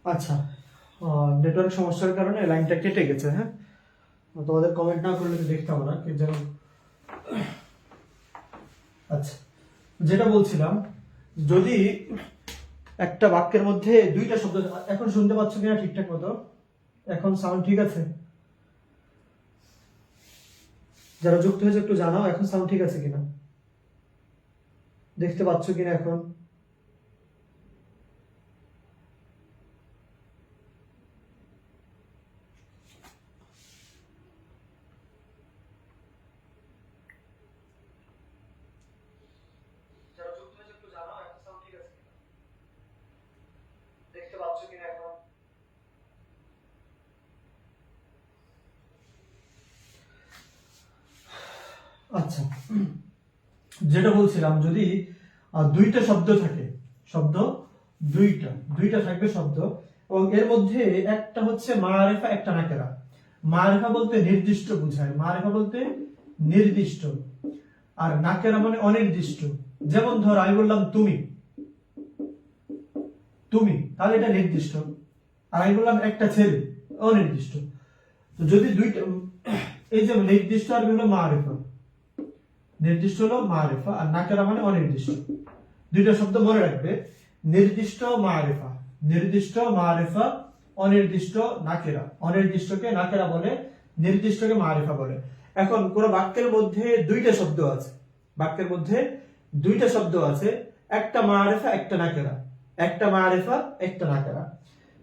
আচ্ছা, নেটওয়ার্ক সমস্যার কারণে লাইনটা কেটে গেছে। হ্যাঁ, তোমাদের কমেন্ট না করলে দেখতাম না কি যেন। আচ্ছা, যেটা বলছিলাম, যদি একটা বাক্যের মধ্যে দুইটা শব্দ, এখন শুনতে পাচ্ছ কিনা ঠিকঠাক মতো? এখন সাউন্ড ঠিক আছে? যারা যুক্ত হয়েছে একটু জানাও এখন সাউন্ড ঠিক আছে কিনা, দেখতে পাচ্ছ কিনা এখন? যারা যুক্ত হয়েছে একটু জানাও এখন সাউন্ড ঠিক আছে কিনা, দেখতে পাচ্ছ কিনা এখন? আচ্ছা, যেটা বলছিলাম, যদি দুইটা শব্দ থাকে, শব্দ দুইটা দুইটা থাকবে শব্দ, এবং এর মধ্যে একটা হচ্ছে মারিফা, একটা নাকেরা। মারিফা বলতে নির্দিষ্ট বোঝায়, মারিফা বলতে নির্দিষ্ট, আর নাকেরা মানে অনির্দিষ্ট। যেমন ধর আমি বললাম তুমি, তুমি, তাহলে এটা নির্দিষ্ট। আর আমি বললাম একটা ছেলে, অনির্দিষ্ট। তো যদি দুইটা, এই যে নির্দিষ্ট আর হলো মারিফা, নির্দিষ্ট হলো মারিফা, আর নাকেরা মানে অনির্দিষ্ট। দুইটা শব্দ মনে রাখবে, নির্দিষ্ট মারিফা, নির্দিষ্ট মারিফা, অনির্দিষ্ট নাকেরা। অনির্দিষ্টকে নাকেরা বলে, নির্দিষ্টকে মারিফা বলে। এখন কোন বাক্যের মধ্যে দুইটা শব্দ আছে, বাক্যের মধ্যে দুইটা শব্দ আছে, একটা মারিফা একটা নাকেরা, একটা মারিফা একটা নাকেরা।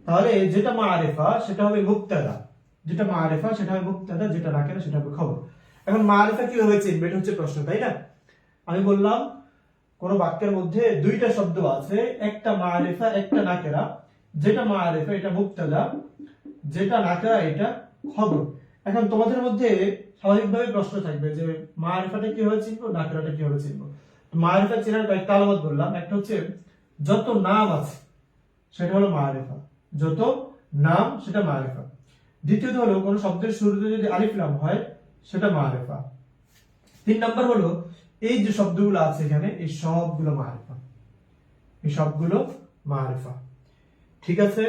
তাহলে যেটা মারিফা সেটা হবে মুবতাদা, যেটা মারিফা সেটা হবে মুবতাদা, যেটা নাকেরা সেটা হবে খবর। এখন মারিফা কিভাবে চিনবে, এটা হচ্ছে প্রশ্ন, তাই না? আমি বললাম কোন বাক্যের মধ্যে দুইটা শব্দ আছে, একটা মারিফা একটা নাকেরা, যেটা মারিফা এটা মুবতাদা, যেটা নাকেরা এটা খবর। এখন তোমাদের মধ্যে স্বাভাবিকভাবে প্রশ্ন থাকবে যে মারিফাটা কিভাবে চিনবো, নাকেরাটা কিভাবে চিনবো। মারিফা চেনার কয়েকটা আলামত বললাম। একটা হচ্ছে যত নাম আছে সেটা হলো মারিফা, যত নাম সেটা মারিফা। দ্বিতীয়ত হলো কোন শব্দের শুরুতে যদি আলিফ লাম হয় সেটা মারিফা। 3 নাম্বার হলো এই যে শব্দগুলো আছে এখানে, এই সবগুলো মারিফা, এই সবগুলো মারিফা। ঠিক আছে,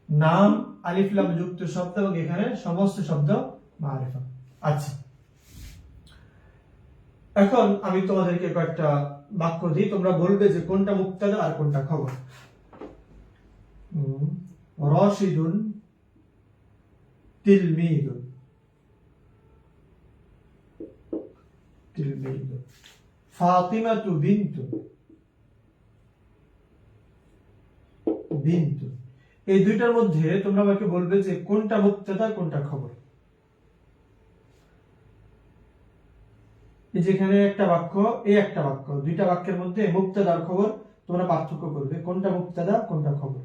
নাম, আলিফ লাম যুক্ত শব্দ এবং এখানে সমস্ত শব্দ মারিফা। আচ্ছা, এখন আমি তোমাদেরকে কয়েকটা বাক্য দিই, তোমরা বলবে যে কোনটা মুবতাদা আর কোনটা খবর। রাশিদুন তিলমিদুন, তিলমিদুন। ফাতিমাতু বিনতু, বিনতু। এই দুইটার মধ্যে তোমরা আমাকে বলবে যে কোনটা মুবতাদা কোনটা খবর। এই যেখানে একটা বাক্য, এই একটা বাক্য, দুইটা বাক্যের মধ্যে মুবতাদা আর খবর তোমরা পার্থক্য করবে, কোনটা মুবতাদা কোনটা খবর।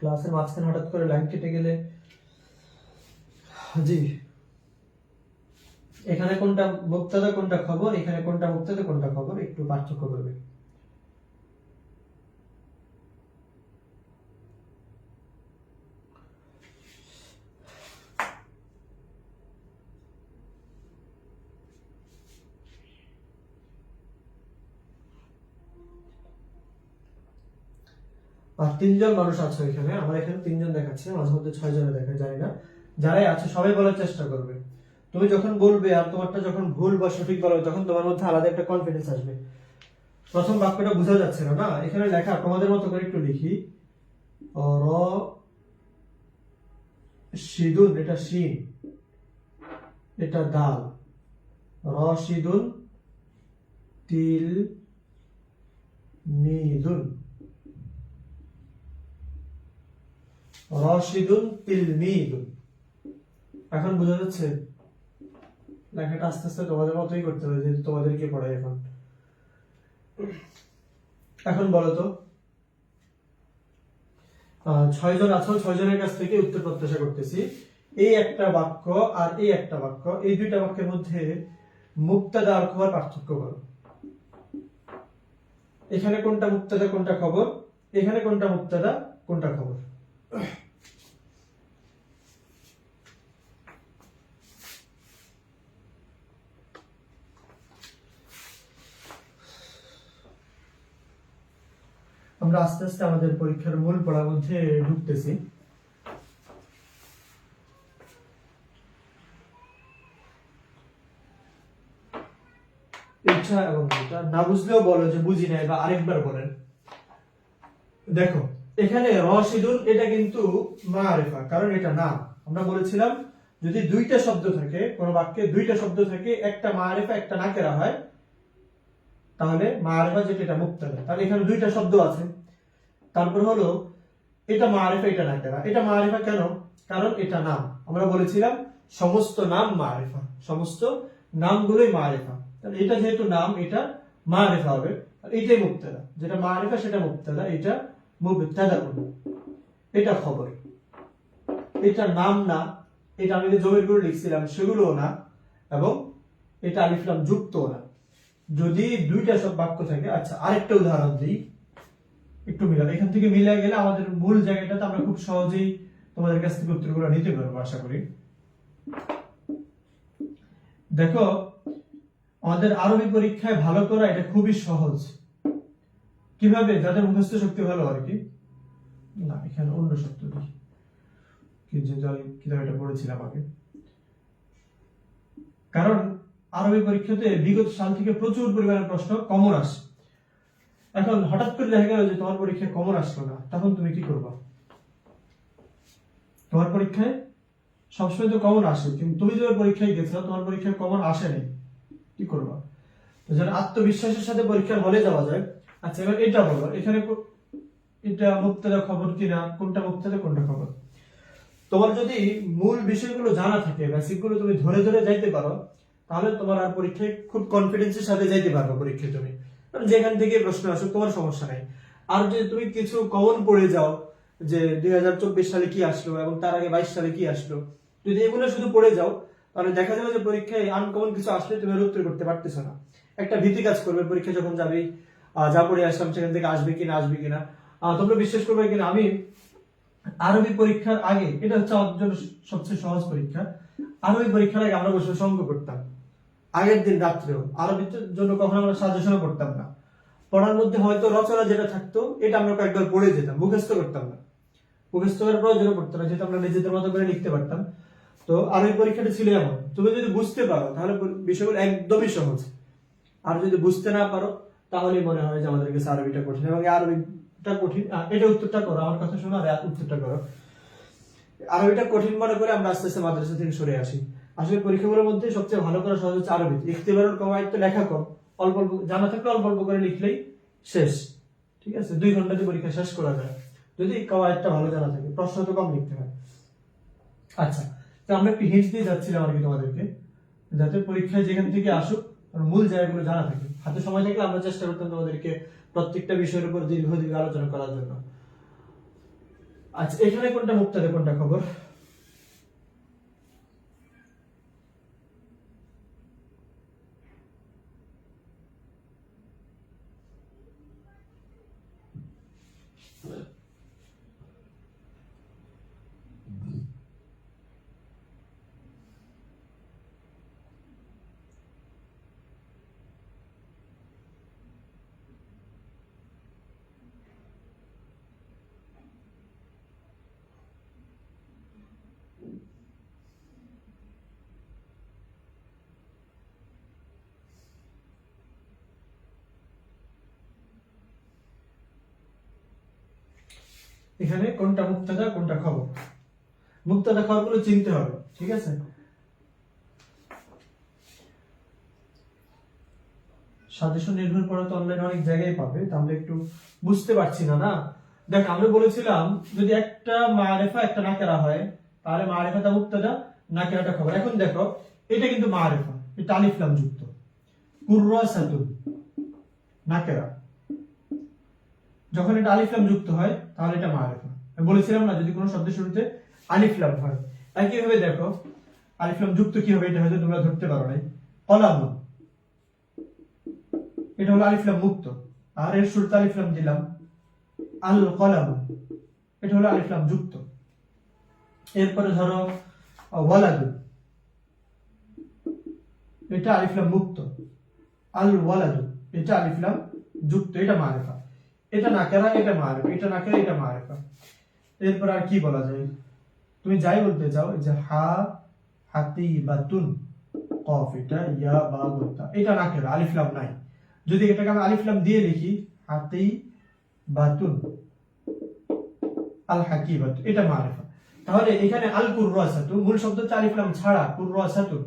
ক্লাসের মাঝখানে হঠাৎ করে লাইন কেটে গেলে, জি, এখানে কোনটা মুবতাদা কোনটা খবর, এখানে কোনটা মুবতাদা কোনটা খবর, একটু পার্থক্য করবে। আর 3 জন মানুষ আছে এখানে, আমার এখানে 3 জন দেখাচ্ছে, মাঝে মধ্যে 6 জনে দেখায়, জানি না। যারাই আছে সবাই বলার চেষ্টা করবে। তুমি যখন বলবে আর তোমারটা যখন ভুল বা সঠিক বলবে তখন তোমার মধ্যে আলাদা একটা কনফিডেন্স আসবে। প্রথম বাক্যটা বোঝা যাচ্ছে না, না? এখানে লেখা তোমাদের মতো করে একটু লিখি। র শিদুন, এটা শিন, এটা দাল। রশিদুন তিল মিদুন, রশিদুন তিলমিদুন। এখন বোঝা যাচ্ছে? লেখাটা আস্তে আস্তে তোমাদের মতোই করতে হবে, যেহেতু তোমাদেরকে পড়াই এখন। এখন বলো তো, 6 জন আছো, 6 জনের কাছ থেকে উত্তর প্রত্যাশা করতেছি। এই একটা বাক্য আর এই একটা বাক্য, এই দুইটা বাক্যের মধ্যে মুবতাদা আর খবর পার্থক্য করো। এখানে কোনটা মুবতাদা কোনটা খবর, এখানে কোনটা মুবতাদা কোনটা খবর। আমরা আস্তে আস্তে আমাদের পরীক্ষার মূল পড়ার মধ্যে ঢুকতেছি। ইচ্ছা এবং এটা না বুঝলেও বলো যে বুঝি নাই বা আরেকবার বলেন। দেখো এখানে রশিদুন এটা কিন্তু মারিফা, কারণ এটা নাম। আমরা বলেছিলাম যদি দুইটা শব্দ থাকে, কোন বাক্যে দুইটা শব্দ থাকে, একটা মারিফা একটা নাকেরা হয়, তাহলে মারিফা যেটা এটা মুবতাদা। তাহলে এখানে দুইটা শব্দ আছে, তারপর হলো এটা মারিফা এটা নাকেরা। এটা মারিফা কেন? কারণ এটা নাম। আমরা বলেছিলাম সমস্ত নাম মারিফা, সমস্ত নামগুলোই মারিফা। তাহলে এটা যেহেতু নাম, এটা মারিফা হবে, এটাই মুবতাদা। যেটা মারিফা সেটা মুবতাদা, এটা মুবতাদা করব, এটা খবর। এটা নাম না, এটা আমি যে জমির গুলো লিখছিলাম সেগুলোও না, এবং এটা আলিফ লাম যুক্তও না। যদি দুইটা সব বাক্য থাকে, আচ্ছা আরেকটা উদাহরণ দিই, একটু মিলাম। এখান থেকে মিলে গেলে আমাদের মূল জায়গাটাতে আমরা খুব সহজেই তোমাদের কাছ থেকে উত্তরগুলো নিতে পারবো আশা করি। দেখো আমাদের আরবি পরীক্ষায় ভালো করা এটা খুবই সহজ। কিভাবে? যাদের মুখস্থ শক্তি ভালো আর কি। না এখানে অন্য শব্দ দিই, যেহেতু আমি কিতাব এটা পড়েছিলাম আগে। কারণ আরবি পরীক্ষাতে বিগত সাল থেকে প্রচুর পরিমাণে প্রশ্ন কমন আসে। এখন হঠাৎ করে দেখা গেল যে তোমার পরীক্ষায় কমন আসলো না, তখন তুমি কি করবা? তোমার পরীক্ষায় সবসময় তো কমন আসে, কিন্তু তুমি যে পরীক্ষায় গেছো তোমার পরীক্ষায় কমন আসেনি, কি করবা? তো যেন আত্মবিশ্বাসের সাথে পরীক্ষার হলে যাওয়া যায়। আচ্ছা এবার এটা বলো, এখানে এটা মুবতাদা খবর কিনা, কোনটা মুবতাদা কোনটা খবর। তোমার যদি মূল বিষয়গুলো জানা থাকে, বেসিক গুলো তুমি ধরে ধরে যাইতে পারো, তাহলে তোমার আর পরীক্ষায় খুব কনফিডেন্সের সাথে যাইতে পারবে পরীক্ষায় তুমি। কারণ যেখান থেকে প্রশ্ন আসুক তোমার সমস্যা নাই। আর যদি তুমি কিছু কমন পড়ে যাও, যে 2024 সালে কি আসলো এবং তার আগে 22 সালে কি আসলো, যদি এগুলো শুধু পড়ে যাও, তাহলে দেখা যাবে যে পরীক্ষায় আনকমন কিছু আসলে তুমি উত্তর করতে পারতেছো না। একটা ভীতি কাজ করবে পরীক্ষা যখন যাবে, যা পড়ে আসলাম সেখান থেকে আসবে কিনা আসবে কিনা। তোমরা বিশ্বাস করবে কিনা, আমি আরবি পরীক্ষার আগে, এটা হচ্ছে আমাদের জন্য সবচেয়ে সহজ পরীক্ষা, আরবি পরীক্ষার আগে আমরা বসে অঙ্ক করতাম। আগের দিন রাত্রেও আরবির জন্য কখনো আমরা সাজেশনও করতাম না। পড়ার মধ্যে হয়তো রচনা যেটা থাকতো এটা আমরা কয়েকবার পড়ে যেতাম, মুখস্থ করতাম না। মুখস্থ করার প্রয়োজনও পড়তো না, যেহেতু আমরা নিজেদের মতো করে লিখতে পারতাম। তো আরবি পরীক্ষাটা ছিল এমন, তুমি যদি বুঝতে পারো তাহলে বিষয়গুলো একদমই সহজ, আর যদি বুঝতে না পারো তাহলে মনে হয় যে আমাদের কাছে আরবিটা কঠিন। এবং আরবিটা কঠিন, এটা উত্তরটা করো, আমার কথা শোনো আর উত্তরটা করো। আরবিটা কঠিন মনে করে আমরা আস্তে আস্তে মাদ্রাসা থেকে সরে আসি। আসলে পরীক্ষাগুলোর মধ্যে সবচেয়ে ভালো করা সহজ হচ্ছে আরবি। ইখতিবারুল কওয়াইদ তো লেখা কম, অল্প অল্প জানা থাকলে অল্প অল্প করে লিখলেই শেষ। ঠিক আছে, 2 ঘন্টাতে পরীক্ষা শেষ করা যায় যদি কওয়াইদটা ভালো জানা থাকে। প্রশ্ন তো কম লিখতে হয়। আচ্ছা, তো আমরা একটু হিন্টস দিয়ে যাচ্ছিলাম আর কি তোমাদেরকে, যাতে পরীক্ষায় যেখান থেকে আসুক মূল জায়গাগুলো জানা থাকে। হাতে সময় থাকলে আমরা চেষ্টা করতাম তোমাদেরকে প্রত্যেকটা বিষয়ের উপর দীর্ঘ আলোচনা করার জন্য। আচ্ছা এখানে কোনটা মুবতাদা কোনটা খবর? এখানে কোনটা মুবতাদা কোনটা খবর? মুবতাদা খবরগুলো চিনতে হবে, ঠিক আছে? সাজেশন নির্ভর করে তো অনলাইনে অনেক জায়গায় পাবে, তাহলে একটু বুঝতে পারছি না। না দেখ, আমরা বলেছিলাম যদি একটা মারিফা একটা নাকেরা হয়, তাহলে মারিফাটা মুবতাদা, নাকেরাটা খবর। এখন দেখো এটা কিন্তু মারিফা, এটা আলিফ লাম যুক্ত। কুররাসাতুন নাকেরা, যখন এটা আলিফ লাম যুক্ত হয় তাহলে এটা মারিফা। বলেছিলাম না যদি কোনো শব্দের শুরুতে আলিফ লাম হয়। একইভাবে দেখো আলিফ লাম যুক্ত কি হবে, এটা হয়তো তোমরা ধরতে পারো নাই। কলামুন, এটা হলো আলিফ লাম মুক্ত, আর এর শুরুতে আলিফ লাম দিলাম, আল কলাম, এটা হলো আলিফ লাম যুক্ত। এরপরে ধরো ওয়ালাদু, এটা আলিফ লাম মুক্ত। আল ওয়ালাদু, এটা আলিফ লাম যুক্ত, এটা মারিফা। এটা নাকেরা, এটা মারিফা, এটা নাকেরা, এটা মারিফা। এরপর আর কি বলা যায়, তুমি যাই বলতে চাও, যে হা হাতিবাতুন, কফ, এটা ইয়া বা বলতা, এটা নাকেরা, আলিফ লাম নাই। যদি এটাকে আমি আলিফ লাম দিয়ে লিখি, হাতিবাতুন আল হাকিবাতু, এটা মারিফা। তাহলে এখানে আল কুররাসাতু, মূল শব্দ হচ্ছে আলিফ লাম ছাড়া কুররাসাতু,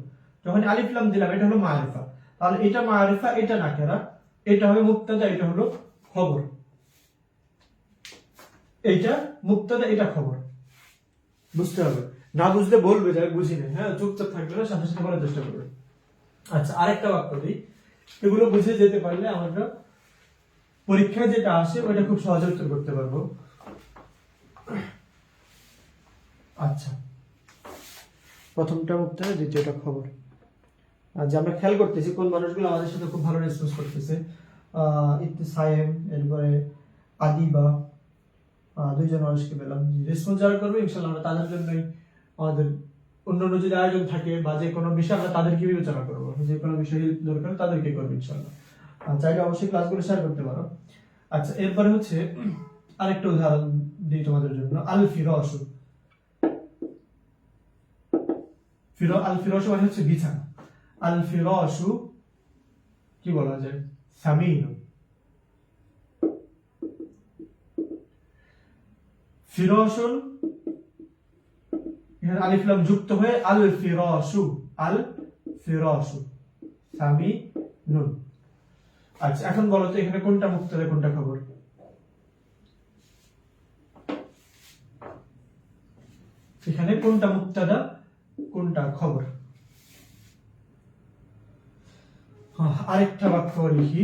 যখন আলিফ লাম দিলাম এটা হলো মারিফা। তাহলে এটা মারিফা, এটা নাকেরা, এটা হবে মুবতাদা, এটা হলো খবর। এটা মুবতাদা, এটা খবর। বুঝতে হবে, না বুঝলে বলবে যে বুঝি না, হ্যাঁ চুপচাপ থাকবে না, সাথে সাথে বলার চেষ্টা করবে। আচ্ছা, আরেকটা বাক্য দিই, এগুলো বুঝে যেতে পারলে আমরা পরীক্ষায় যেটা আসে ওইটা খুব সহজে উত্তর করতে পারবো। আচ্ছা, প্রথমটা মুবতাদা, দ্বিতীয়টা খবর। আজ আমরা খেয়াল করতেছি কোন মানুষগুলো আমাদের সাথে খুব ভালো রেসপন্স করতেছে। ইবতিসায়েম, এরপরে আদিবা, দুইজন মানুষকে পেলাম। রেসপন্স যারা করবে ইনশাআল্লাহ আমরা তাদের জন্যই, আমাদের অন্যান্য যদি আয়োজন থাকে বা যে কোনো বিষয় আমরা তাদেরকে বিবেচনা করবো, যে কোনো বিষয় দরকার তাদেরকে করবো ইনশাআল্লাহ। চাইলে অবশ্যই ক্লাসগুলো শেয়ার করতে পারো। আচ্ছা, এরপরে হচ্ছে আরেকটা উদাহরণ দিই তোমাদের জন্য, আল ফিরাশু। আল ফিরাশু মানে হচ্ছে বিছানা। আল ফিরাশু কি বলা যায়, সামিনু। ফিরাশুন, এখানে আলিফ লাম যুক্ত হয়ে আল ফিরাশু, আল ফিরাশু সামিনুন। আচ্ছা, এখন বলো তো এখানে কোনটা মুবতাদা কোনটা খবর? এখানে কোনটা মুবতাদা কোনটা খবর? আরেকটা বাক্য লিখি,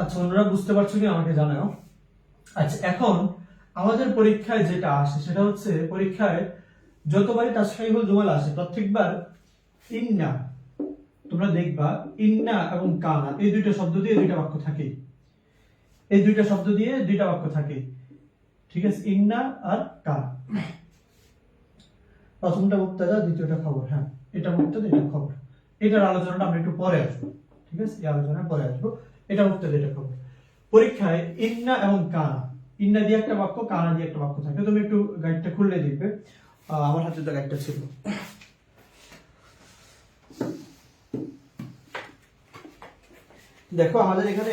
আচ্ছা অন্যরা বুঝতে পারছো কি আমাকে জানাও। আচ্ছা, এখন আমাদের পরীক্ষায় যেটা আসে সেটা হচ্ছে, পরীক্ষায় যতবারই তাসহিহুল জুমাল আসে প্রত্যেকবার ইন্না, তোমরা দেখবা ইন্না এবং কানা এই দুইটা শব্দ দিয়ে দুইটা বাক্য থাকে, এই দুইটা শব্দ দিয়ে দুইটা বাক্য থাকে, ঠিক আছে? ইন্না আর কানা, প্রথমটা মুবতাদা, দ্বিতীয়টা খবর। হ্যাঁ, এটা মুবতাদা, এটা খবর। এটার আলোচনাটা আমরা একটু পরে আসবো, ঠিক আছে? এই আলোচনায় পরে আসবো। এটা মুবতাদা, এটা খবর। পরীক্ষায় ইন্না এবং কানা, ইন্না দিয়ে একটা বাক্য, কানা দিয়ে একটা বাক্য থাকে। তুমি একটু গাইডটা খুললে দেখবে, আমার হাতে তো গাইডটা ছিল। দেখো আমাদের এখানে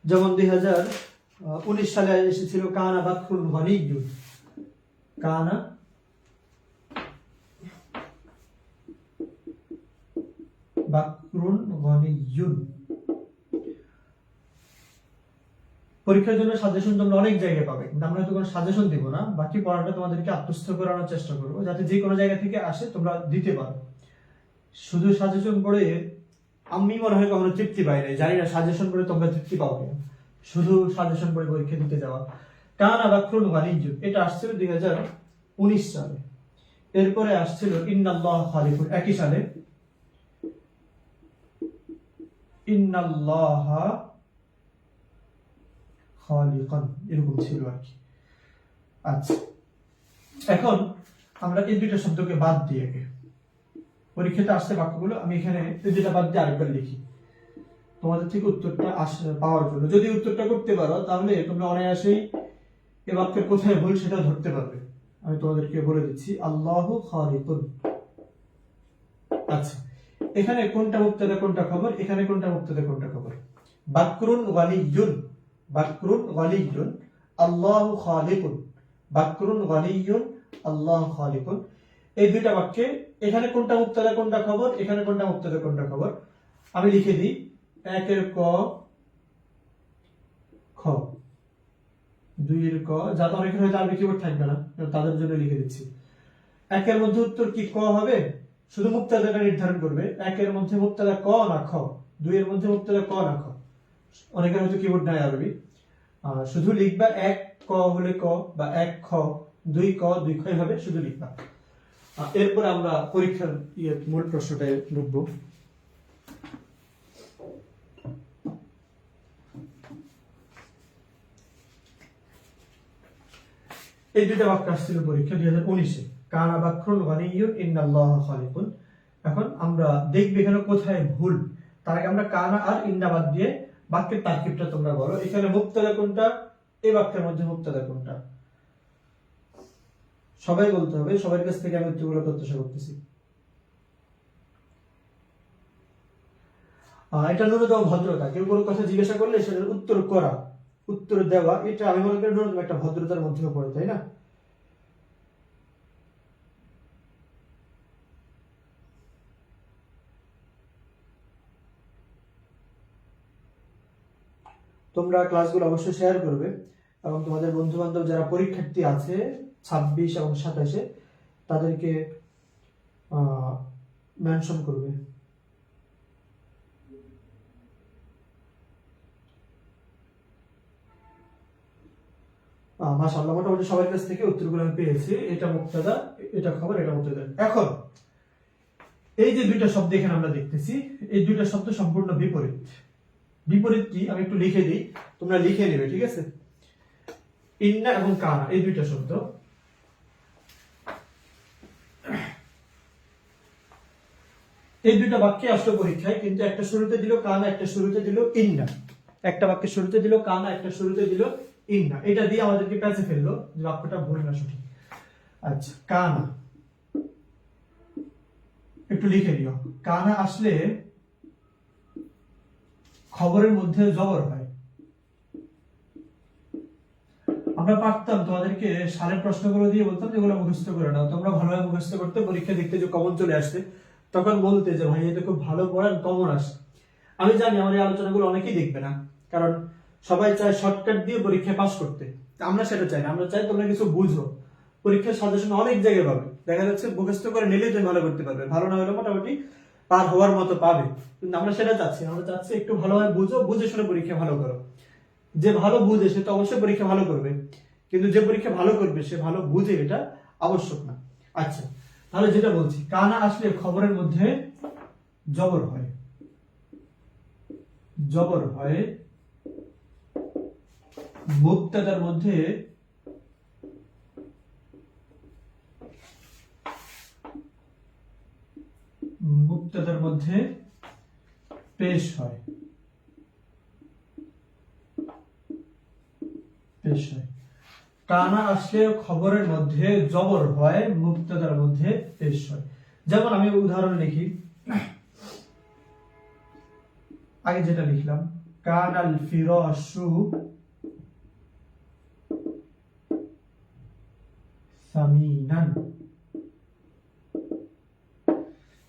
যেমন 2019 সালে এসেছিল কানা বাকরুন গনিয়্যুন, কানা বাকরুন গনিয়্যুন। পরীক্ষার জন্য সাজেশন তোমরা অনেক জায়গায় পাবে, কিন্তু আমরা হয়তো কোনো সাজেশন দিব না, বাকি পড়াটা তোমাদেরকে আত্মস্থ করানোর চেষ্টা করবো, যাতে যে কোনো জায়গা থেকে আসে তোমরা দিতে পারো। শুধু সাজেশন পড়ে আমি মনে হয় কখনো তৃপ্তি পাই নাই, জানি না সাজেশন পড়ে তোমরা তৃপ্তি পাও কিনা, শুধু সাজেশন পড়ে পরীক্ষা দিতে যাওয়া। কানা বাকরুন গনিয়্যুন এটা আসছিল 2019 সালে। এরপরে আসছিল ইন্নাল্লাহ খালিকুন, একই সালে ইন্নাল্লাহা খালিকান, এরকম ছিল আর কি। আচ্ছা, এখন আমরা এই দুইটা শব্দকে বাদ দিয়ে পরীক্ষাতে আসতে বাক্যগুলো আমি এখানে এই দুইটা বাদ দিয়ে আরেকবার লিখি তোমাদের থেকে উত্তরটা পাওয়ার জন্য। যদি উত্তরটা করতে পারো তাহলে তোমরা অনায়াসেই এই বাক্যের কোথায় ভুল সেটা ধরতে পারবে। আমি তোমাদেরকে বলে দিচ্ছি, আল্লাহু খালিকুন। আচ্ছা, এখানে কোনটা মুবতাদা কোনটা খবর? এখানে কোনটা মুবতাদা কোনটা খবর? বাকরুন গনিয়্যুন, বাকরুন গনিয়্যুন, আল্লাহু খালিকুন। বাকরুন গনিয়ুন আল্লাহু খালিকুন। এই দুইটা বাক্যে এখানে কোনটা মুবতাদা কোনটা খবর, এখানে কোনটা মুবতাদা কোনটা খবর আমি লিখে দিই। একের ক খ, দুইয়ের ক, যাতে অনেকের হয়তো আরবি কিবোর্ড থাকবে না তাদের জন্য লিখে দিচ্ছি। একের মধ্যে উত্তর কি ক হবে, শুধু মুবতাদাটা নির্ধারণ করবে। একের মধ্যে মুবতাদা ক না খ, দুইয়ের মধ্যে মুবতাদা ক না খ। অনেকের হয়তো কিবোর্ড নাই আরবি, শুধু লিখবা এক ক হলে ক বা এক খ, দুই ক দুই খ হবে, শুধু লিখবা। এরপর আমরা পরীক্ষার মূল প্রশ্নটায় ঢুকবো। এই দুইটা বাক্য আসছিল পরীক্ষা 2019-এ, কানা বাকরুন গনিয়ুন ইন্নাল্লাহা খালিকুন। এখন আমরা দেখব এখানে কোথায় ভুল। তার আগে আমরা কানা আর ইন্না বাদ দিয়ে বাক্যের তারকিবটা তোমরা বলো। এখানে মুবতাদা কোনটা, এই বাক্যের মধ্যে মুবতাদা কোনটা, সবাই বলতে হবে। সবার কাছ থেকে আমি উত্তরগুলো প্রত্যাশা করতেছি। এটা ন্যূনতম ভদ্রতা। কেউ কোনো কথা জিজ্ঞাসা করলে সেটার উত্তর করা, উত্তর দেওয়া, এটা আমি মনে করি ন্যূনতম একটা ভদ্রতার মধ্যে পড়ে, তাই না? তোমরা ক্লাসগুলো অবশ্যই শেয়ার করবে এবং তোমাদের বন্ধু বান্ধব যারা পরীক্ষার্থী আছে 26 এবং 27-এ তাদেরকে মেনশন করবে। মাশাআল্লাহ, মোটামুটি সবার কাছ থেকে উত্তরগুলো আমি পেয়েছি। এটা মুবতাদা, এটা খবর, এটা মুবতাদা। এখন এই যে দুইটা শব্দ এখানে আমরা দেখতেছি, এই দুইটা শব্দ সম্পূর্ণ বিপরীত। বিপরীত কি আমি একটু লিখে দিই, তোমরা লিখে নেবে, ঠিক আছে? ইন্না এবং কানা এই দুইটা শব্দ, এই দুইটা বাক্যে আসলো পরীক্ষায়, কিন্তু একটা শুরুতে দিল কানা, একটা শুরুতে দিল ইন্না। একটা বাক্যের শুরুতে দিল কানা, একটা শুরুতে দিল ইন্না। এটা দিয়ে আমাদেরকে প্যাচে ফেললো যে বাক্যটা ভুল না সঠিক। আচ্ছা, কানা একটু লিখে নিও। কানা আসলে খবরের মধ্যে জবর হয়। আমরা পারতাম তোমাদেরকে সারের প্রশ্নগুলো দিয়ে বলতাম যেগুলো মুখস্থ করে নাও, তোমরা ভালোভাবে মুখস্থ করতে, পরীক্ষা দেখতে যে কমন চলে আসছে তখন বলতে যে ভাই এটা খুব ভালো পড়ান, কমন আসে। আমি জানি আমার এই আলোচনাগুলো অনেকেই দেখবে না, কারণ সবাই চায় শর্টকাট দিয়ে পরীক্ষায় পাস করতে। আমরা সেটা চাই না, আমরা চাই তোমরা কিছু বুঝো। পরীক্ষার সাজেশন অনেক জায়গায় পাবে, দেখা যাচ্ছে মুখস্থ করে নিলেই তুমি ভালো করতে পারবে, ভালো না হলে মোটামুটি পার হওয়ার মতো পাবে। কিন্তু আমরা সেটা চাচ্ছি, আমরা চাচ্ছি একটু ভালোভাবে বুঝো, বুঝে শুনে পরীক্ষা ভালো করো। যে ভালো বুঝে সে তো অবশ্যই পরীক্ষা ভালো করবে, কিন্তু যে পরীক্ষা ভালো করবে সে ভালো বুঝে, এটা আবশ্যক না। আচ্ছা, তাহলে যেটা বলছি, কানা আসলে খবরের মধ্যে জবর হয়, জবর হয়। মুবতাদার মধ্যে পেশ হয়, পেশ হয়। কানা আসলে খবরের মধ্যে জবর হয়, মুবতাদার মধ্যে পেশ হয়। যেমন আমি উদাহরণ লিখি, আগে যেটা লিখলাম, কানাল ফিরাশু সামিনান।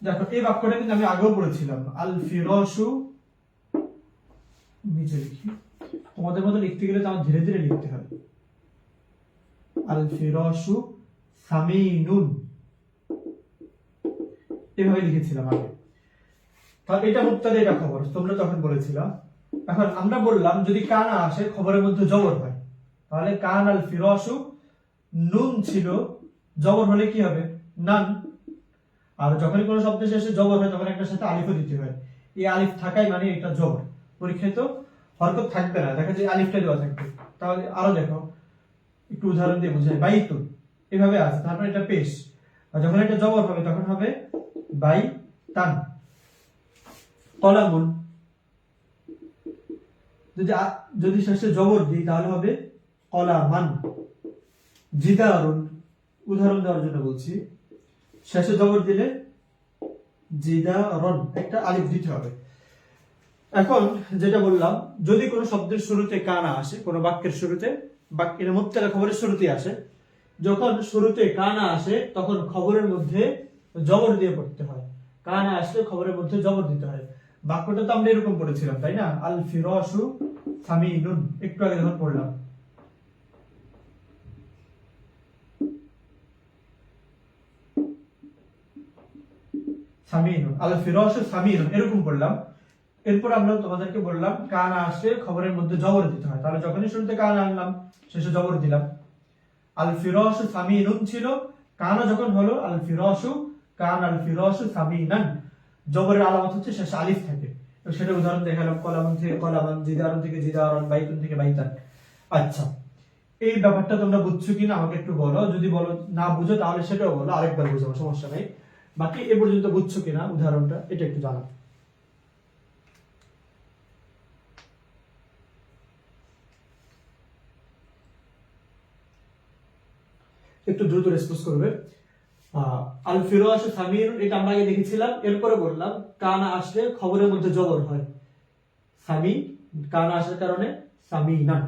দেখো এই বাক্যটা কিন্তু আমি আগেও পড়েছিলাম। আল ফিরাশু, নিচে লিখি, তোমাদের মতো লিখতে গেলে তো আমার ধীরে ধীরে লিখতে হবে। আল ফিরাশু সামিনুন, এভাবে লিখেছিলাম আগে। তাহলে এটা মুবতাদা, এটা খবর, তোমরা তখন বলেছিলাম। এখন আমরা বললাম যদি কানা আসে খবরের মধ্যে জবর হয়, তাহলে কান আল ফিরাশু, নুন ছিল, জবর হলে কি হবে? নান। আর যখনই কোনো শব্দ শেষে জবর হয় তখন একটা সাথে আলিফও দিতে হয়। এই আলিফ থাকাই মানে এটা জবর। পরীক্ষায় তো হরকত থাকবে না, দেখা যায় আলিফটা দেওয়া থাকবে। তাহলে আরো দেখো, একটু উদাহরণ দিয়ে বুঝাই। বাইতুন এভাবে আছে, তারপর এটা পেশ, আর যখন এটা জবর হবে তখন হবে বাই তান। কলামুন, যদি শেষে জবর দিই তাহলে হবে কলামান। জিদারুন, উদাহরণ দেওয়ার জন্য বলছি, শেষে জবর দিলে জিদারন, একটা আলিফ দিতে হবে। এখন যেটা বললাম, যদি কোনো শব্দের শুরুতে কানা আসে, কোনো বাক্যের শুরুতে, বাক্যের মুবতাদা খবরের শুরুতে আসে, যখন শুরুতে কানা আসে তখন খবরের মধ্যে জবর দিয়ে পড়তে হয়। কানা আসলে খবরের মধ্যে জবর দিতে হয়। বাক্যটা তো আমরা এরকম পড়েছিলাম, তাই না? আল ফিরাশু সামিনুন, একটু আগে যখন পড়লাম। সামিনুন, আল ফিরাশু সামিনুন, এরকম পড়লাম। এরপর আমরা তোমাদেরকে বললাম কানা আসলে খবরের মধ্যে জবর দিতে হয়। তাহলে যখনই শুরুতে কানা আনলাম শেষে জবর দিলাম। আল ফিরাশু সামিনুন ছিল, কানা যখন হলো আল ফিরাশু, কান আল ফিরাশু সামিনান, জবরের আলামত হচ্ছে শেষে আলিফ থাকে। তো সেটা উদাহরণ দেখালাম, কলামান থেকে কলামান, জিদারন থেকে জিদারন, বাইতুন থেকে বাইতান। আচ্ছা, এই ব্যাপারটা তোমরা বুঝছো কিনা আমাকে একটু বলো। যদি বলো না বুঝো তাহলে সেটাও বলো, আরেকবার বুঝাবো, সমস্যা নেই। বাকি এ পর্যন্ত বুঝছো কিনা উদাহরণটা এটা একটু জানাও। একটু দ্রুত রেসপন্স করবে। আল ফিরাশ সামির, এটা আমরা আগে দেখেছিলাম। এরপরে বললাম কানা আসলে খবরের মধ্যে জবর হয়, সামি, কানা আসার কারণে সামিনান।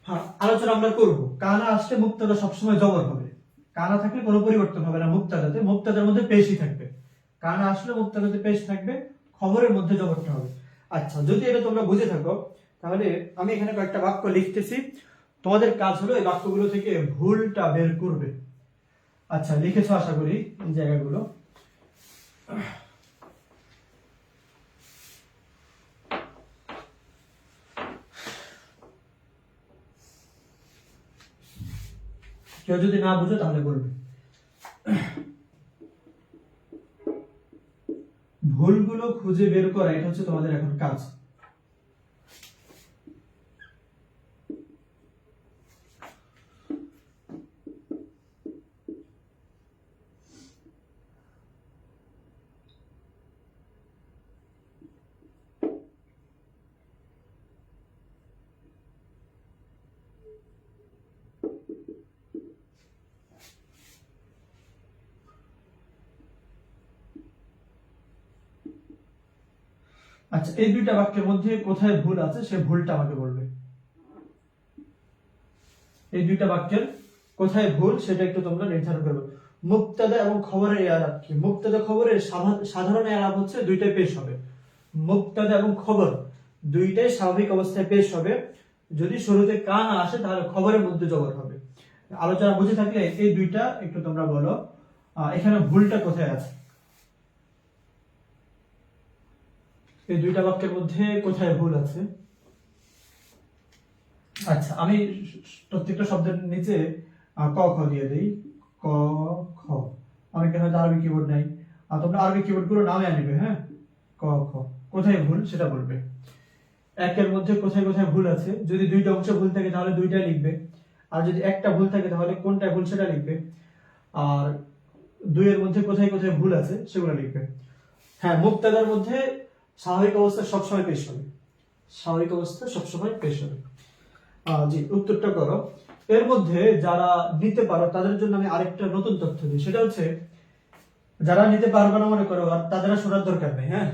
হ্যাঁ, আলোচনা আমরা করব। কানা আসলে মুক্তাদা সবসময় জবর হবে, কানা থাকলে কোনো পরিবর্তন হবে না। মুক্তাদাতে, মুক্তাদার মধ্যে পেশই থাকবে। কানা আসলে মুক্তাদাতে পেশ থাকবে, খবরের মধ্যে জবরটা হবে। আচ্ছা, যদি এটা তোমরা বুঝে থাকো তাহলে আমি এখানে কয়েকটা বাক্য লিখতেছি। তোমাদের কাজ হলো এই বাক্যগুলো থেকে ভুলটা বের করবে। আচ্ছা, লিখেছো আশা করি এই জায়গাগুলো। কেউ যদি না বুঝো তাহলে বলবে। ভুলগুলো খুঁজে বের করা, এটা হচ্ছে তোমাদের এখন কাজ। আচ্ছা, এই দুইটা বাক্যের মধ্যে কোথায় ভুল আছে সে ভুলটা আমাকে বলবে। এই দুইটা বাক্যের কোথায় ভুল সেটা একটু তোমরা নির্ধারণ করবে। মুক্তাদা এবং খবরের ইয়ারাব কি? মুক্তাদা খবরের সাধারণ ইয়ারাব হচ্ছে দুইটাই পেশ হবে। মুক্তাদা এবং খবর দুইটাই স্বাভাবিক অবস্থায় পেশ হবে। যদি শুরুতে কানা আসে তাহলে খবরের মধ্যে জবর হবে। আলোচনা বুঝে থাকলে এই দুইটা একটু তোমরা বলো এখানে ভুলটা কোথায় আছে। এই দুইটা বাক্যের মধ্যে কোথায় ভুল আছে? আচ্ছা, আমি প্রত্যেকটা শব্দের নিচে ক খ দিয়ে দেই। ক খ, অনেকে হয়তো আরবি কিবোর্ড নাই, আর তোমরা আরবি কিবোর্ড গুলো নামে আনবে। হ্যাঁ, ক খ, কোথায় ভুল সেটা বলবে। একের মধ্যে কোথায় কোথায় ভুল আছে, যদি দুইটা অংশ ভুল থাকে তাহলে দুইটাই লিখবে, আর যদি একটা ভুল থাকে তাহলে কোনটা ভুল সেটা লিখবে। আর দুইয়ের মধ্যে কোথায় কোথায় ভুল আছে সেগুলো লিখবে। হ্যাঁ, মুক্তাদার মধ্যে স্বাভাবিক অবস্থা সবসময় পেশ হবে, স্বাভাবিক অবস্থা সবসময় পেশ হবে। জি, উত্তরটা করো। এর মধ্যে যারা নিতে পারো তাদের জন্য আমি আরেকটা নতুন তথ্য দিই, সেটা হচ্ছে যারা নিতে পারবে না মনে করো আর তাদের শোনার দরকার নেই। হ্যাঁ,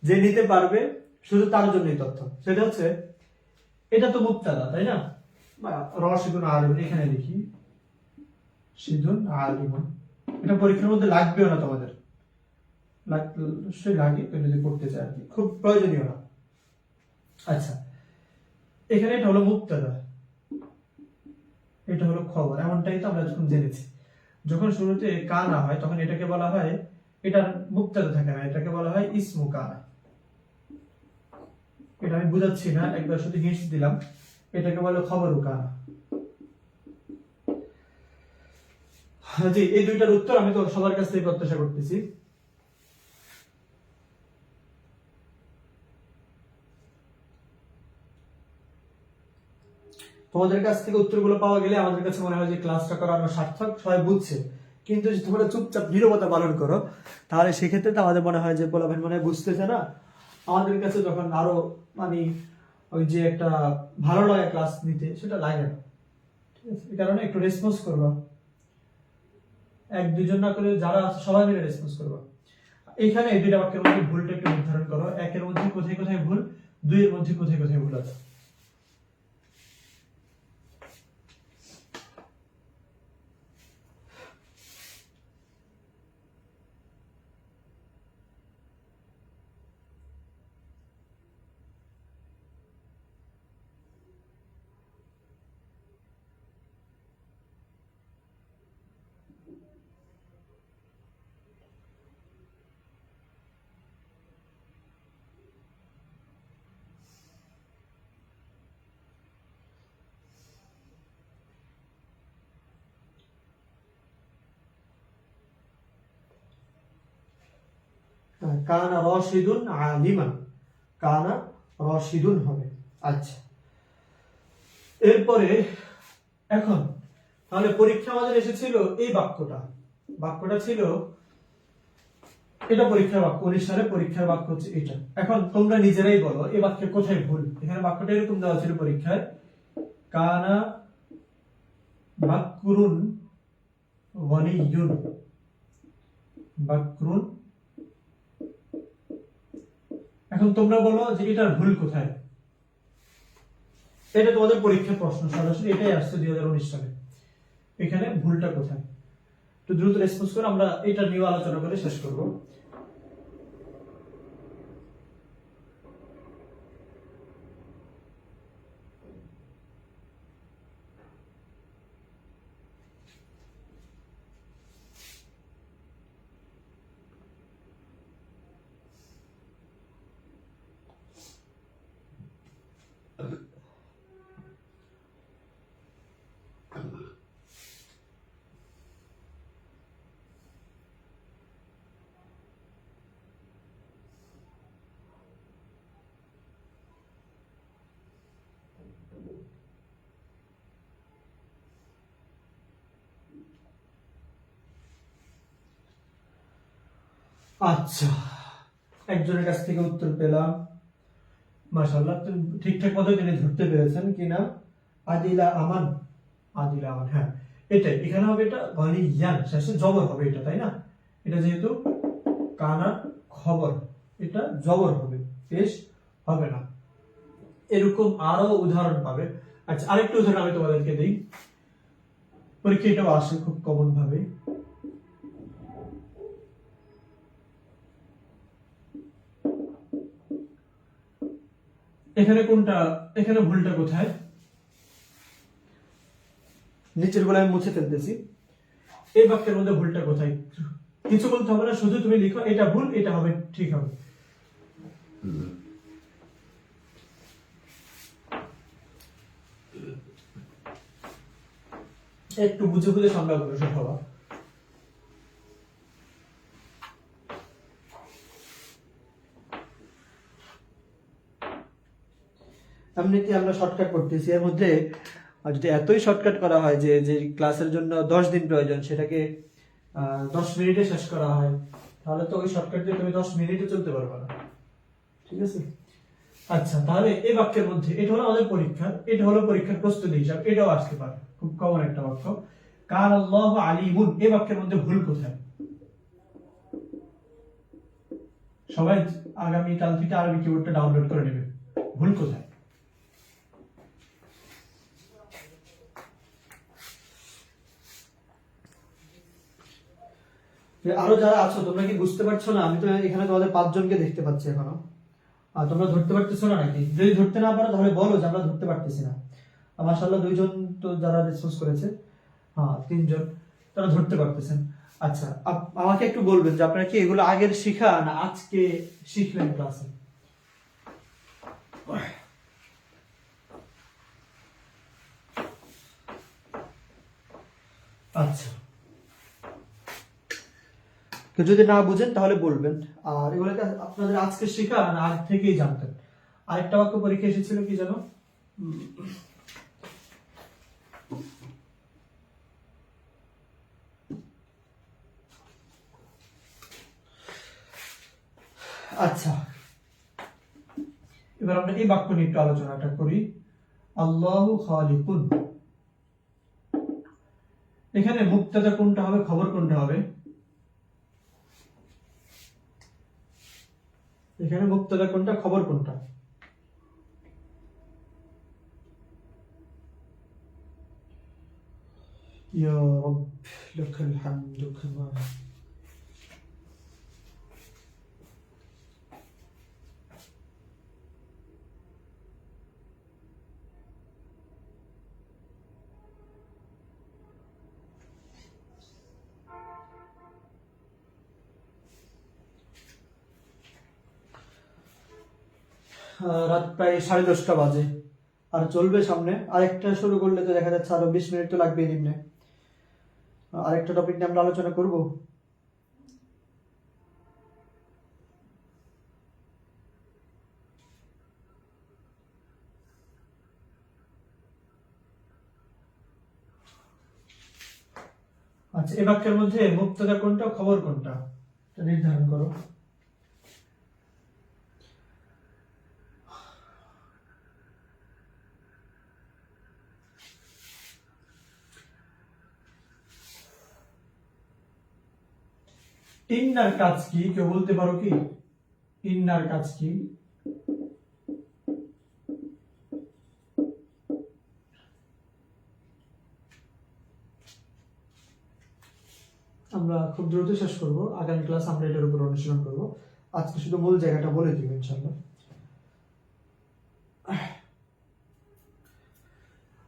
যে নিতে পারবে শুধু তার জন্যই তথ্য। সেটা হচ্ছে এটা তো মুক্তাদা, তাই না? রশিদুন আলিম এখানে লিখি, সিদুন আলিমুন। এটা পরীক্ষার মধ্যে লাগবেও না তোমাদের, অবশ্যই লাগে তুমি যদি পড়তে চাই আর কি, খুব প্রয়োজনীয় না। আচ্ছা, এখানে এটা হলো মুক্তাদা, এটা হলো খবর, এমনটাই তো আমরা যখন জেনেছি। যখন শুরুতে কানা হয় তখন এটাকে বলা হয়, এটার মুক্তাদা থাকে না, এটাকে বলা হয় ইসমু কানা। এটা আমি বুঝাচ্ছি না, একবার শুধু হিন্টস দিলাম। এটাকে বলে খবরু কানা। জি, এই দুইটার উত্তর আমি তো সবার কাছ থেকে প্রত্যাশা করতেছি। তোমাদের কাছ থেকে উত্তরগুলো পাওয়া গেলে আমাদের কাছে মনে হয় যে ক্লাসটা করানো সার্থক, সবাই বুঝছে। কিন্তু যদি তোমরা চুপচাপ নীরবতা পালন করো, তাহলে সেক্ষেত্রে তো আমাদের মনে হয় যে পোলাপান মনে হয় বুঝতেছে না, আমাদের কাছে যখন আরো মানে ওই যে একটা ভালো লাগে ক্লাস নিতে, সেটা লাগে না। ঠিক আছে, এই কারণে একটু রেসপন্স করবা, এক দুজন না করে যারা আছে সবাই মিলে রেসপন্স করবা। এখানে এই দুইটা বাক্যের মধ্যে ভুলটা একটু নির্ধারণ করো, একের মধ্যে কোথায় কোথায় ভুল, দুইয়ের মধ্যে কোথায় কোথায় ভুল আছে। কানা রশিদুন আলিমান, কানা রশিদুন হবে। আচ্ছা, এরপরে এখন তাহলে পরীক্ষা আমাদের এসেছিল এই বাক্যটা, বাক্যটা ছিল এটা পরীক্ষার বাক্য, 19 সালে পরীক্ষার বাক্য হচ্ছে এটা। এখন তোমরা নিজেরাই বলো এই বাক্যে কোথায় ভুল। এখানে বাক্যটা এরকম দেওয়া ছিল পরীক্ষায়, কানা বাকরুন ওয়ানিয়ুন, বাকরুন। এখন তোমরা বলো যে এটার ভুল কোথায়। এটা তোমাদের পরীক্ষার প্রশ্ন, সরাসরি এটাই আসছে 2019 সালে। এখানে ভুলটা কোথায়, একটু দ্রুত রেসপন্স করে আমরা এটা নিয়ে আলোচনা করে শেষ করব। আচ্ছা, একজনের কাছ থেকে উত্তর পেলাম, মাশাআল্লাহ, ঠিকঠাক মতো তিনি ধরতে পেরেছেন কিনা। আদিলা আমান, আদিলা আমান, হ্যাঁ এটাই। এখানে হবে এটা গানিয়ান, শেষে জবর হবে এটা, তাই না? এটা যেহেতু কানা খবর, এটা জবর হবে, পেশ হবে না। এরকম আরো উদাহরণ পাবে। আচ্ছা, আরেকটা উদাহরণ আমি তোমাদেরকে দিই, পরীক্ষা এটাও আসে খুব কমন ভাবে। এখানে কোনটা, এখানে ভুলটা কোথায়? নিচের গুলো আমি মুছে ফেলতেছি। এই বাক্যের মধ্যে ভুলটা কোথায়? কিছু বলতে হবে না, শুধু তুমি লিখো এটা ভুল, এটা হবে ঠিক হবে। একটু বুঝে বুঝে সামলা করো সব হওয়া। এমনিতে আমরা শর্টকাট করতেছি, এর মধ্যে যদি এতই শর্টকাট করা হয় যে যে ক্লাসের জন্য 10 দিন প্রয়োজন সেটাকে 10 মিনিটে শেষ করা হয়, তাহলে তো ওই শর্টকাট দিয়ে তুমি 10 মিনিটে চলতে পারবে না। ঠিক আছে? আচ্ছা, তাহলে এই বাক্যের মধ্যে এটা হলো আমাদের পরীক্ষা, এটা হলো পরীক্ষার প্রস্তুতি হিসাব, এটাও আসতে পারে, খুব কমন একটা বাক্য। কান আল্লাহু আলিমুন, এই বাক্যের মধ্যে ভুল কোথায়? সবাই আগামী কাল থেকে আরবি কিবোর্ডটা ডাউনলোড করে নেবে, ভুল কোথায়? আরো যারা আছো তোমরা কি বুঝতে পারছো না? আমি তো এখানে তোমাদের 5 জনকে দেখতে পাচ্ছি এখনো, আর তোমরা ধরতে পারতেছো না নাকি? যদি ধরতে না পারো তাহলে বলো যে আমরা ধরতে পারতেছি না। মাশাআল্লাহ 2 জন তো যারা রেসপন্স করেছে, হ্যাঁ 3 জন, তারা ধরতে পারতেছেন। আচ্ছা, আমাকে একটু বলবেন যে আপনারা কি এগুলো আগের শিখা না আজকে শিখলেন ক্লাসে? আচ্ছা, কেউ যদি না বুঝেন তাহলে বলবেন। আর এগুলোকে আপনাদের আজকে শেখা না আগ থেকেই জানতেন। আরেকটা বাক্য পরীক্ষা এসেছিল কি জানো, আচ্ছা এবার আমরা এই বাক্য নিয়ে একটু আলোচনাটা করি। আল্লাহু খালিকুন, এখানে মুবতাদা কোনটা হবে, খবর কোনটা হবে? এখানে মুবতাদা কোনটা, খবর কোনটা? ইয়া রাব লাকাল হামদু কামা। রাত প্রায় 10:30 বাজে, আর চলবে সামনে আরেকটা শুরু করলে তো দেখা যাচ্ছে আরো 20 মিনিট তো লাগবে নিম্নে। আরেকটা টপিক নিয়ে আমরা আলোচনা করব। আচ্ছা, এই বাক্যের মধ্যে মুবতাদা কোনটা, খবর কোনটা, এটা নির্ধারণ করো। ইন্নার কাজ কি, কেউ বলতে পারো কি? ইন্নার কাজ কি? আমরা খুব দ্রুত শেষ করব, আগামী ক্লাস আমরা এটার উপর অনুশীলন করব। আজকে শুধু মূল জায়গাটা বলে দিব ইনশাআল্লাহ।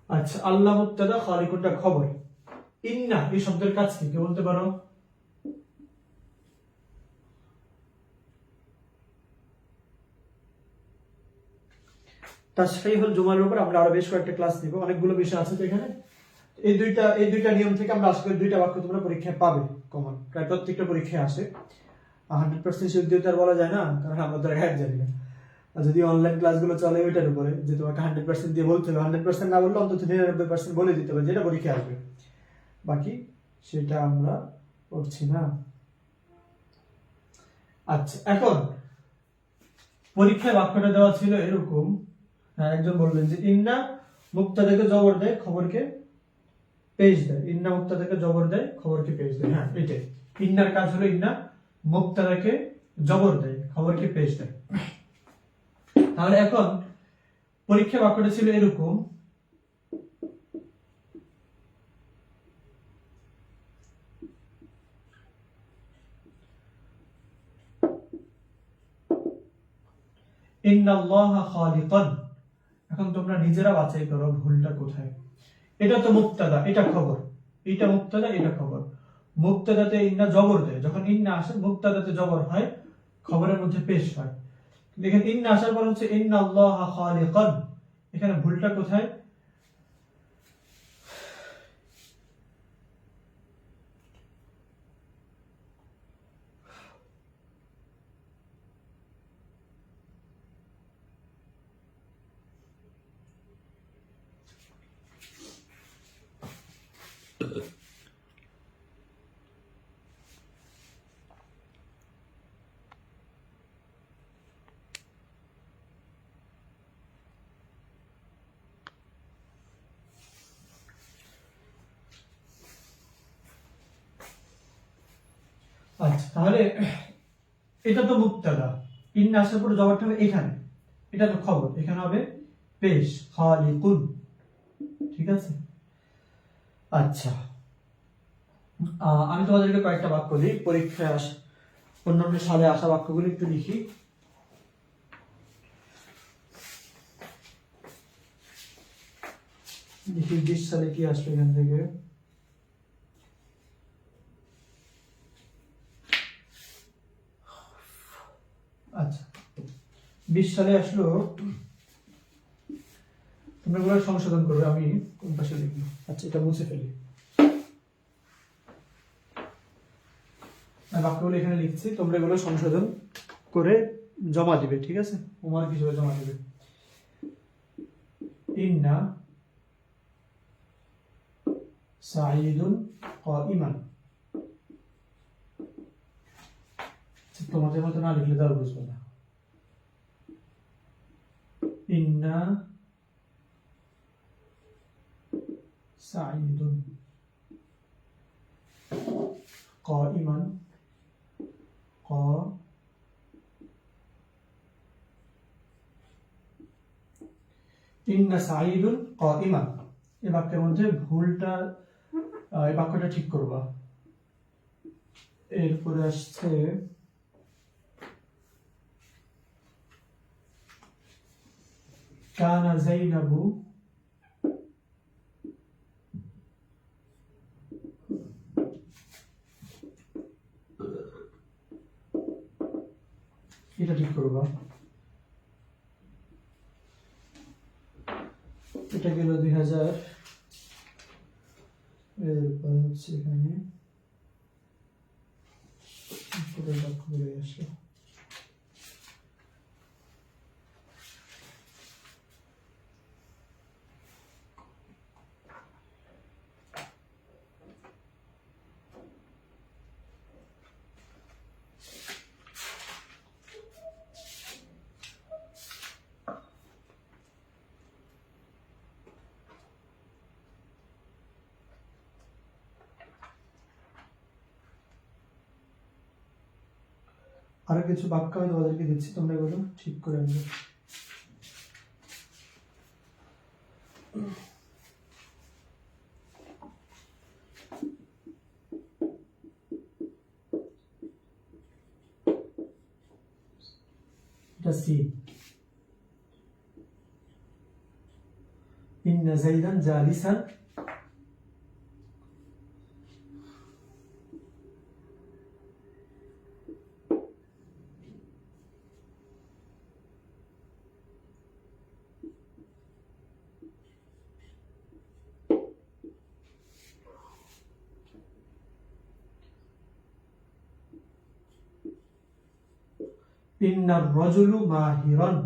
আচ্ছা, আল্লাহ মুবতাদা, খালিকুনটা খবর। ইন্না এই শব্দের কাজ কি, কেউ বলতে পারো? তাশরিহুল জুমার উপর আমরা আরো বেশ কয়েকটা ক্লাস নিব, অনেকগুলো বিষয় আছে তো এখানে। এই দুইটা নিয়ম থেকে আমরা আশা করি দুইটা বাক্য তোমরা পরীক্ষায় পাবে কমন, প্রায় প্রত্যেকটা পরীক্ষায় আসে। 100% সিদ্ধতা আর বলা যায় না, কারণ আমরা তো হ্যাক জানি না। আর যদি অনলাইন ক্লাসগুলো চলে ওইটার উপরে যে তোমাকে 100% দিয়ে বলতে হবে, 100% না বললে অন্তত 99% বলে দিতে হবে যেটা পরীক্ষায় আসবে, বাকি সেটা আমরা করছি না। আচ্ছা, এখন পরীক্ষায় বাক্যটা দেওয়া ছিল এরকম, একজন বললেন যে ইন্না মুবতাদাকে জবর দেয়, খবরকে পেশ দেয়। ইন্না মুবতাদাকে জবর দেয়, খবরকে পেশ দেয়। হ্যাঁ, এটাই ইন্নার কাজ হলো, ইন্না মুবতাদাকে জবর দেয়, খবরকে পেশ দেয়। তাহলে এখন পরীক্ষা বাক্যটা ছিল এরকম, ইন্নাল্লাহা খালিকান। এখন তোমরা নিজেরা বাছাই করো ভুলটা কোথায়। এটা তো মুবতাদা, এটা খবর, এটা মুবতাদা, এটা খবর। মুবতাদাতে ইন্না জবর দেয়, যখন ইন্না আসে মুবতাদাতে জবর হয়, খবরের মধ্যে পেশ হয়। দেখেন ইন্না আসার পর হচ্ছে ইন্নাল্লাহা খালিকান, এখানে ভুলটা কোথায়? আচ্ছা, তাহলে এটা তো মুবতাদা, ইন্না আসার পর জবরটা হবে এখানে, এটা তো খবর, এখানে হবে পেশ, খালিকুন। ঠিক আছে। আচ্ছা, আমি তোমাদেরকে কয়েকটা বাক্য দিই, পরীক্ষায় অন্যান্য সালে আসা বাক্যগুলি একটু লিখি। দেখি 20 সালে কি আসবে এখান থেকে। আচ্ছা, 20 সালে আসলো তোমরা এগুলো সংশোধন করবে, আমি কোন পাশে লিখবো, আচ্ছা এটা মুছে ফেলি, বাক্যগুলো এখানে লিখছি, তোমরা এগুলো সংশোধন করে জমা দিবে, ঠিক আছে, হোমওয়ার্ক হিসেবে জমা দিবে। ইন্না সাঈদুন কাইমান, তোমাদের মতো না লিখলে তাও বুঝবে না। ইন্না সাঈদুন কাইমান, ইন্না সাঈদুন কাইমান, এই বাক্যের মধ্যে ভুলটা, এই বাক্যটা ঠিক করবা। এরপরে আসছে কানা যায়নাবু এটা ঠিক করবা। এটা গেল 2000, এরপর হচ্ছে এখানে বাক্যগুলো আসলো। আরো কিছু বাক্য আমি তোমাদেরকে দিচ্ছি, তোমরা এগুলো ঠিক করে আনবে। এটা সি, ইন্না যায়দান জালিসান, ইন্নার রাজুলু মাহিরান,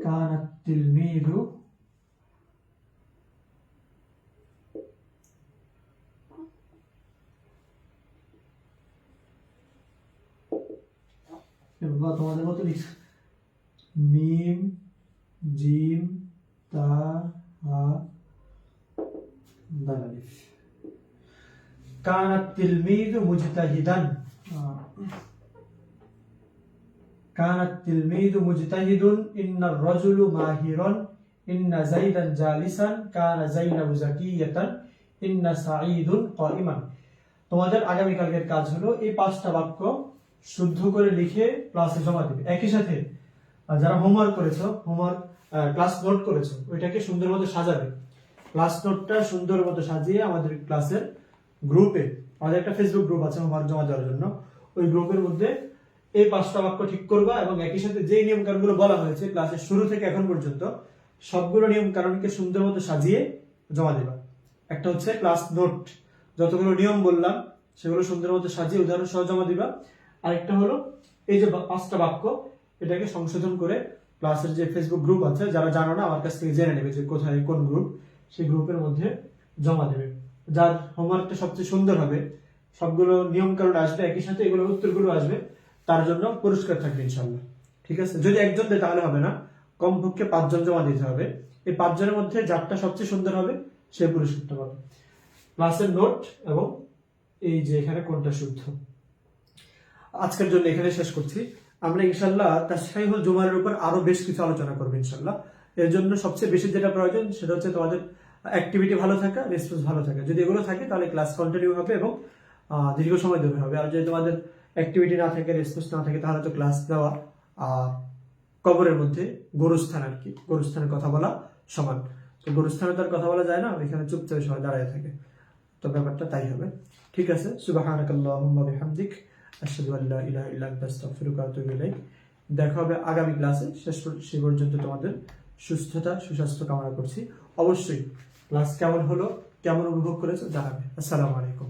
কানাত তিলমিযু এবার তোমাদের মতো লিখছো, মিম জিম তা হা দাল আলিফ। কানাত তিলমিযু মুজতাহিদান, কানাত তিলমিযু মুজতাহিদুন, ইন্নার রাজুলু মাহিরান, ইন্না যায়দান জালিসান, কানা যায়নাবু যাকিয়াতান, ইন্না সাঈদুন কাইমান। তোমাদের আগামী কালকের কাজ হলো এই 5টা বাক্য শুদ্ধ করে লিখে ক্লাসে জমা দিবে। একই সাথে যারা হোমওয়ার্ক করেছো, হোমওয়ার্ক ক্লাস নোট করেছো, ওইটাকে সুন্দর মতো সাজাবে। ক্লাস নোটটা সুন্দর মতো সাজিয়ে আমাদের ক্লাসের গ্রুপে, আমাদের একটা ফেসবুক গ্রুপ আছে হোমওয়ার্ক জমা দেওয়ার জন্য, ওই গ্রুপের মধ্যে এই 5টা বাক্য ঠিক করবা এবং একই সাথে যে নিয়ম কানুনগুলো বলা হয়েছে ক্লাসের শুরু থেকে এখন পর্যন্ত সবগুলো নিয়ম কানুনকে সুন্দর মতো সাজিয়ে জমা দেবা। একটা হচ্ছে ক্লাস নোট, যতগুলো নিয়ম বললাম সেগুলো সুন্দর মতো সাজিয়ে উদাহরণ সহ জমা দিবা। আরেকটা হলো এই যে 5টা বাক্য, এটাকে সংশোধন করে ক্লাসের যে ফেসবুক গ্রুপ আছে, যারা জানো না আমার কাছ থেকে জেনে নেবে যে কোথায় কোন গ্রুপ, সেই গ্রুপের মধ্যে জমা দেবে। যার হোমওয়ার্কটা সবচেয়ে সুন্দর হবে, সবগুলো নিয়ম কানুন আসবে, একই সাথে এগুলোর উত্তরগুলো আসবে, তার জন্য পুরস্কার থাকবে ইনশাআল্লাহ। ঠিক আছে, যদি একজন দেয় তাহলে হবে না, কমপক্ষে 5 জন জমা দিতে হবে। এই 5 জনের মধ্যে যারটা সবচেয়ে সুন্দর হবে সে পুরস্কারটা পাবে। ক্লাসের নোট এবং এই যে এখানে কোনটা শুদ্ধ। আজকের জন্য এখানে শেষ করছি। আমরা ইনশাআল্লাহ তাশরিহুল জুমারের উপর আরো বেশ কিছু আলোচনা করব ইনশাআল্লাহ। এর জন্য সবচেয়ে বেশি যেটা প্রয়োজন সেটা হচ্ছে তোমাদের অ্যাক্টিভিটি ভালো থাকা, রেসপন্স ভালো থাকা, যদি এগুলো থাকে তাহলে ক্লাস কন্টিনিউ হবে এবং দীর্ঘ সময় ধরে হবে। আর যদি তোমাদের অ্যাক্টিভিটি না থাকে, রেসপন্স না থাকে, তাহলে তো ক্লাস দেওয়া কবরের মধ্যে গোরস্থান আর কি, গোরস্থানের কথা বলা সমান। তো গোরস্থানে তার কথা বলা যায় না, এখানে চুপচাপ সবাই দাঁড়ায় থাকে, তো ব্যাপারটা তাই হবে। ঠিক আছে, সুবহানাকাল্লাহুম্মা বিহামদিক আশহাদু আল্লা ইলাহা ইল্লা আনতা আস্তাগফিরুকা ওয়া আতুবু ইলাইক। দেখা হবে আগামী ক্লাসে। সে পর্যন্ত তোমাদের সুস্থতা, সুস্বাস্থ্য কামনা করছি। অবশ্যই ক্লাস কেমন হলো, কেমন উপভোগ করেছো জানাবে। আসসালামু আলাইকুম।